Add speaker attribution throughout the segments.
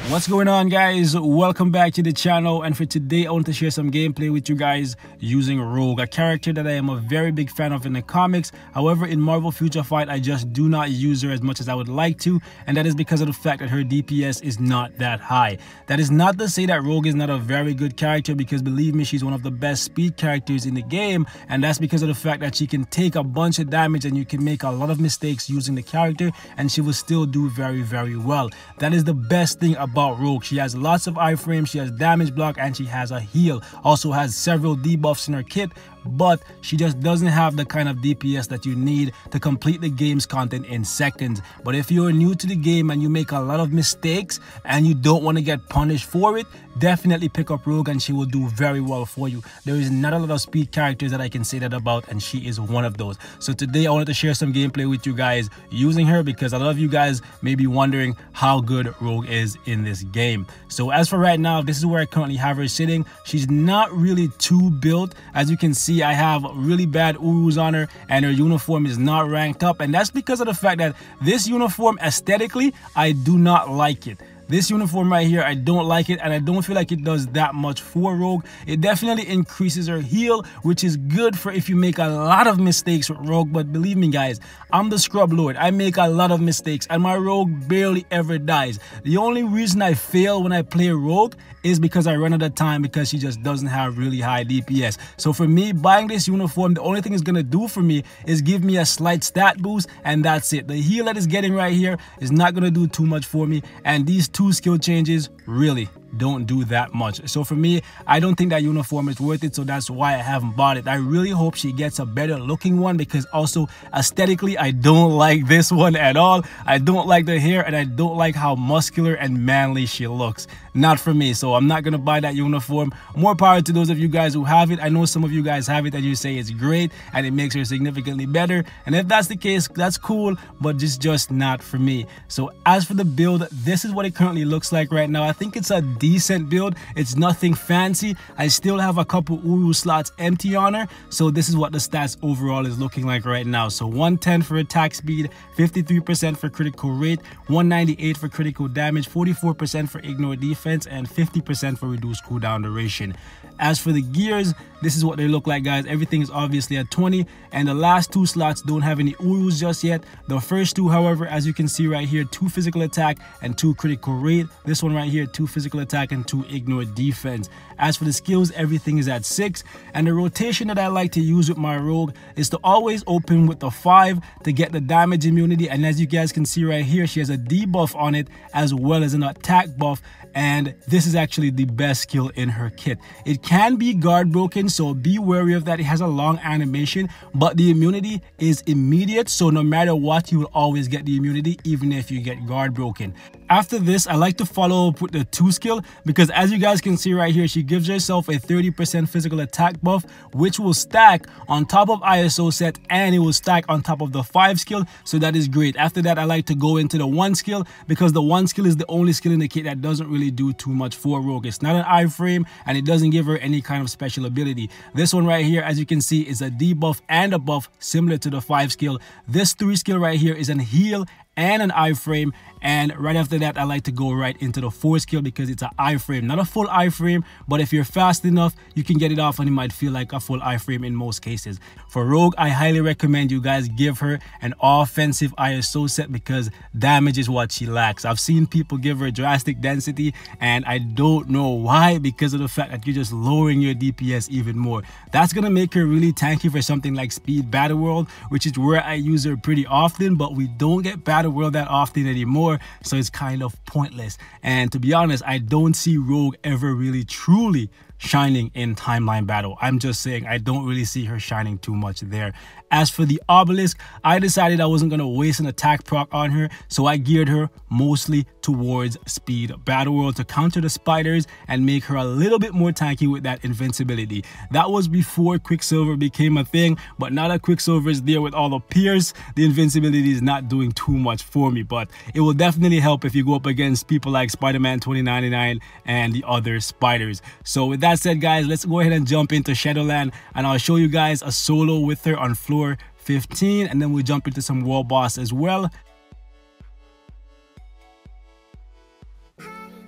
Speaker 1: What's going on, guys? Welcome back to the channel, and for today I want to share some gameplay with you guys using Rogue, a character that I am a very big fan of in the comics. However, in Marvel Future Fight I just do not use her as much as I would like to, and that is because of the fact that her DPS is not that high. That is not to say that Rogue is not a very good character, because believe me, she's one of the best speed characters in the game, and that's because of the fact that she can take a bunch of damage and you can make a lot of mistakes using the character and she will still do very well. That is the best thing about Rogue. She has lots of iframe, she has damage block, and she has a heal. Also has several debuffs in her kit, but she just doesn't have the kind of DPS that you need to complete the game's content in seconds. But if you're new to the game and you make a lot of mistakes and you don't want to get punished for it, definitely pick up Rogue and she will do very well for you. There is not a lot of speed characters that I can say that about, and she is one of those. So today I wanted to share some gameplay with you guys using her, because a lot of you guys may be wondering how good Rogue is in this game. So as for right now, this is where I currently have her sitting. She's not really too built. As you can see, I have really bad Urus on her and her uniform is not ranked up, and that's because of the fact that this uniform aesthetically, I do not like it. This uniform right here, I don't like it, and I don't feel like it does that much for Rogue. It definitely increases her heal, which is good for if you make a lot of mistakes with Rogue. But believe me, guys, I'm the scrub lord. I make a lot of mistakes and my Rogue barely ever dies. The only reason I fail when I play Rogue is because I run out of time, because she just doesn't have really high DPS. So for me, buying this uniform, the only thing it's gonna do for me is give me a slight stat boost, and that's it. The heal that is getting right here is not gonna do too much for me, and these two skill changes really don't do that much. So for me, I don't think that uniform is worth it, so that's why I haven't bought it. I really hope she gets a better looking one, because also aesthetically I don't like this one at all. I don't like the hair, and I don't like how muscular and manly she looks. Not for me, so I'm not gonna buy that uniform. More power to those of you guys who have it. I know some of you guys have it and you say it's great and it makes her significantly better, and if that's the case, that's cool, but it's just not for me. So as for the build, this is what it currently looks like right now. I think it's a decent build. It's nothing fancy. I still have a couple Uru slots empty on her, so this is what the stats overall is looking like right now. So 110 for attack speed, 53% for critical rate, 198 for critical damage, 44% for ignore defense, and 50% for reduced cooldown duration. As for the gears, this is what they look like, guys. Everything is obviously at 20, and the last two slots don't have any Urus just yet. The first two, however, as you can see right here, 2 physical attack and 2 critical rate. This one right here, 2 physical attack and 2 ignore defense. As for the skills, everything is at 6, and the rotation that I like to use with my Rogue is to always open with the 5 to get the damage immunity, and as you guys can see right here, she has a debuff on it as well as an attack buff, and this is actually the best skill in her kit. It can be guard broken, so be wary of that. It has a long animation, but the immunity is immediate, so no matter what, you will always get the immunity even if you get guard broken. After this, I like to follow up with the 2 skill, because as you guys can see right here, she gives herself a 30% physical attack buff, which will stack on top of ISO set, and it will stack on top of the 5 skill, so that is great. After that, I like to go into the 1 skill, because the 1 skill is the only skill in the kit that doesn't really do too much for Rogue. It's not an iframe, and it doesn't give her any kind of special ability. This one right here, as you can see, is a debuff and a buff similar to the 5 skill. This 3 skill right here is an heal and an iframe, and right after that I like to go right into the 4 skill, because it's an iframe, not a full iframe, but if you're fast enough you can get it off and it might feel like a full iframe in most cases. For Rogue, I highly recommend you guys give her an offensive ISO set, because damage is what she lacks. I've seen people give her drastic density, and I don't know why, because of the fact that you're just lowering your DPS even more. That's gonna make her really tanky for something like Speed Battle World, which is where I use her pretty often, but we don't get Battle World that often anymore, so it's kind of pointless. And to be honest, I don't see Rogue ever really truly shining in timeline battle. I'm just saying, I don't really see her shining too much there. As for the obelisk, I decided I wasn't going to waste an attack proc on her, so I geared her mostly towards Speed Battle World to counter the spiders and make her a little bit more tanky with that invincibility. That was before Quicksilver became a thing, but now that Quicksilver is there with all the Pierce, the invincibility is not doing too much for me, but it will definitely help if you go up against people like Spider-Man 2099 and the other spiders. So with that said, guys, let's go ahead and jump into Shadowland, and I'll show you guys a solo with her on floor 15, and then we'll jump into some world boss as well.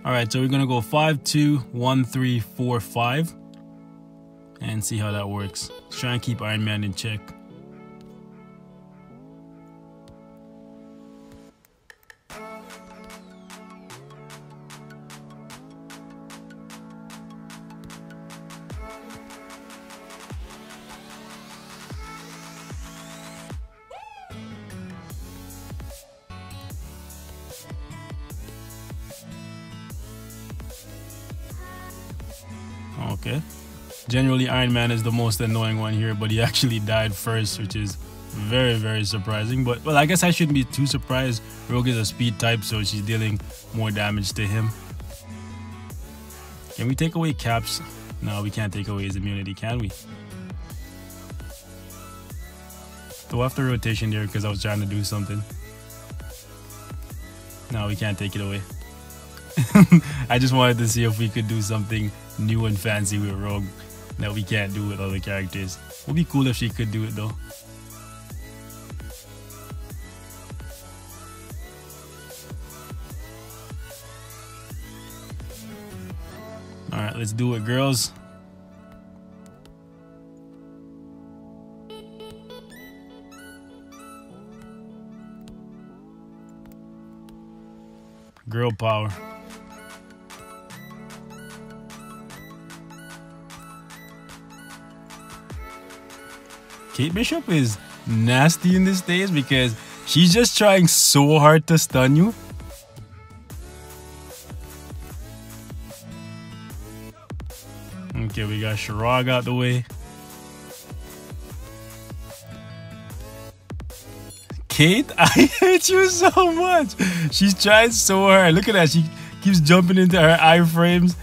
Speaker 1: All right, so we're gonna go 5, 2, 1, 3, 4, 5, and see how that works. Let's try and keep Iron Man in check. Okay. Generally, Iron Man is the most annoying one here, but he actually died first, which is very, very surprising. But, well, I guess I shouldn't be too surprised. Rogue is a speed type, so she's dealing more damage to him. Can we take away Cap's? No, we can't take away his immunity, can we? Throw off the rotation there because I was trying to do something. No, we can't take it away. I just wanted to see if we could do something new and fancy with Rogue that we can't do with other characters. Would be cool if she could do it though. Alright, let's do it, girls. Girl power. Kate Bishop is nasty in this stage because she's just trying so hard to stun you. Okay, we got Shirag out the way. Kate, I hate you so much. She's trying so hard. Look at that. She keeps jumping into her iframes.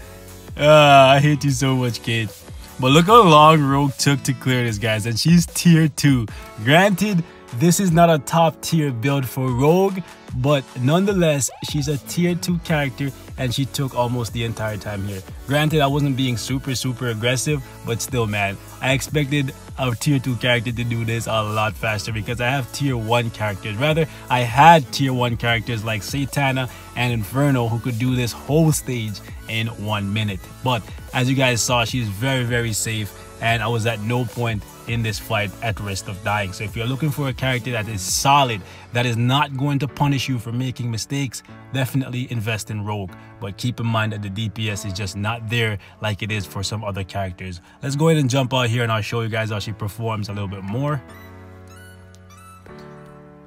Speaker 1: I hate you so much, Kate. But look how long Rogue took to clear this, guys. And she's tier 2. Granted, this is not a top tier build for Rogue, but nonetheless, she's a tier 2 character and she took almost the entire time here. Granted, I wasn't being super aggressive, but still, man, I expected a tier 2 character to do this a lot faster because I have tier 1 characters. Rather, I had tier 1 characters like Satana and Inferno who could do this whole stage in 1 minute. But as you guys saw, she's very safe, and I was at no point in this fight at risk of dying. So if you're looking for a character that is solid, that is not going to punish you for making mistakes, definitely invest in Rogue. But keep in mind that the DPS is just not there like it is for some other characters. Let's go ahead and jump out here and I'll show you guys how she performs a little bit more.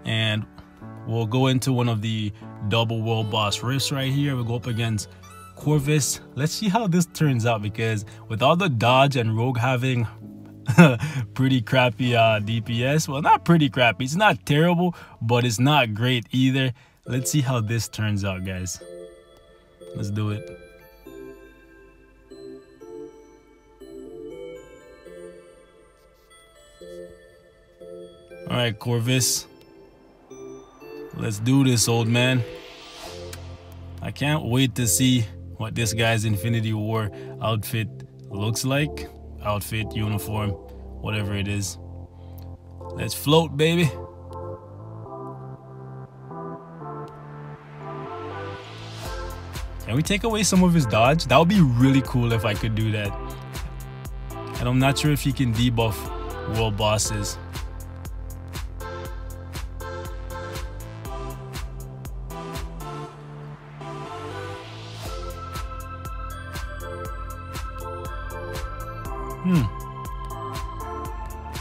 Speaker 1: And we'll go into one of the double world boss rifts right here. We'll go up against Corvus. Let's see how this turns out, because with all the dodge and Rogue having pretty crappy DPS, well, not pretty crappy, it's not terrible, but it's not great either. Let's see how this turns out, guys. Let's do it. All right, Corvus, let's do this, old man. I can't wait to see what this guy's Infinity War outfit looks like. Outfit, uniform, whatever it is. Let's float, baby. Can we take away some of his dodge? That would be really cool if I could do that. And I'm not sure if he can debuff world bosses.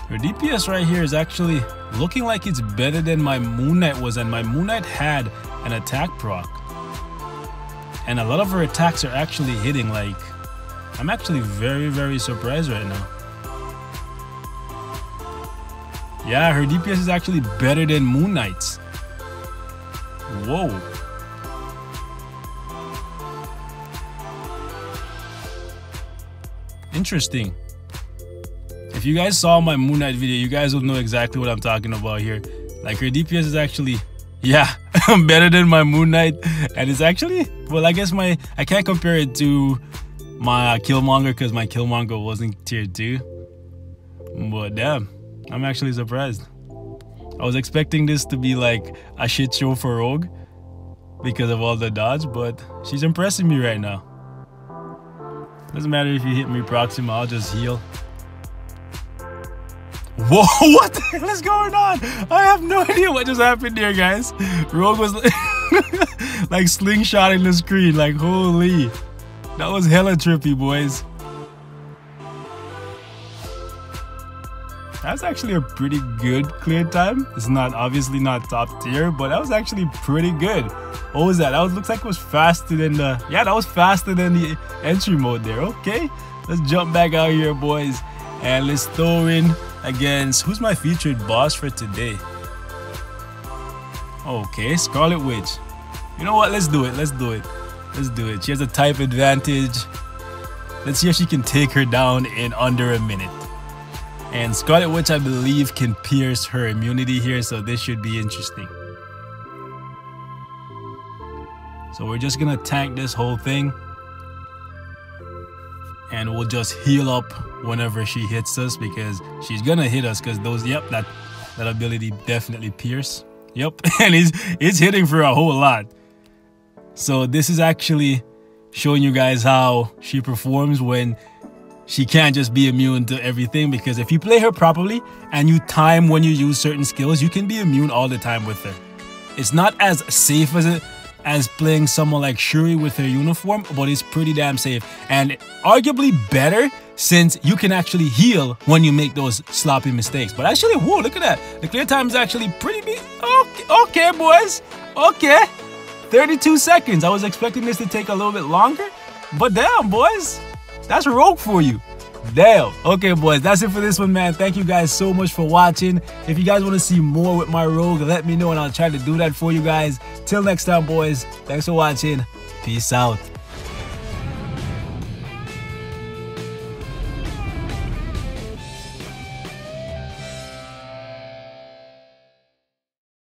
Speaker 1: Her DPS right here is actually looking like it's better than my Moon Knight was, and my Moon Knight had an attack proc. And a lot of her attacks are actually hitting. Like, I'm actually very surprised right now. Yeah, her DPS is actually better than Moon Knight's. Whoa. Interesting. If you guys saw my Moon Knight video, you guys will know exactly what I'm talking about here. Like, her DPS is actually, yeah, better than my Moon Knight. And it's actually, well, I guess I can't compare it to my Killmonger because my Killmonger wasn't tier 2. But damn, I'm actually surprised. I was expecting this to be like a shit show for Rogue. because of all the dodge, but she's impressing me right now. Doesn't matter if you hit me Proxima, I'll just heal. Whoa, what the hell is going on? I have no idea what just happened there, guys. Rogue was like slingshotting the screen, like holy. That was hella trippy, boys. That's actually a pretty good clear time. It's not obviously not top tier, but that was actually pretty good. What was that? That looks like it was faster than the that was faster than the entry mode there. Okay, let's jump back out here, boys, and let's throw in against who's my featured boss for today. Okay, Scarlet Witch. You know what? Let's do it. Let's do it. Let's do it. She has a type advantage. Let's see if she can take her down in under a minute. And Scarlet Witch, I believe, can pierce her immunity here, so this should be interesting. So we're just gonna tank this whole thing, and we'll just heal up whenever she hits us, because she's gonna hit us, because those, yep, that ability definitely pierce. Yep, and it's hitting for a whole lot. So this is actually showing you guys how she performs when she can't just be immune to everything, because if you play her properly and you time when you use certain skills, you can be immune all the time with her. It's not as safe as playing someone like Shuri with her uniform, but it's pretty damn safe, and arguably better since you can actually heal when you make those sloppy mistakes. But actually, whoa, look at that. The clear time is actually pretty big. Okay, boys. Okay. 32 seconds. I was expecting this to take a little bit longer, but damn, boys. That's Rogue for you. Damn. Okay, boys, that's it for this one, man. Thank you guys so much for watching. If you guys want to see more with my Rogue, let me know and I'll try to do that for you guys. Till next time, boys. Thanks for watching. Peace out.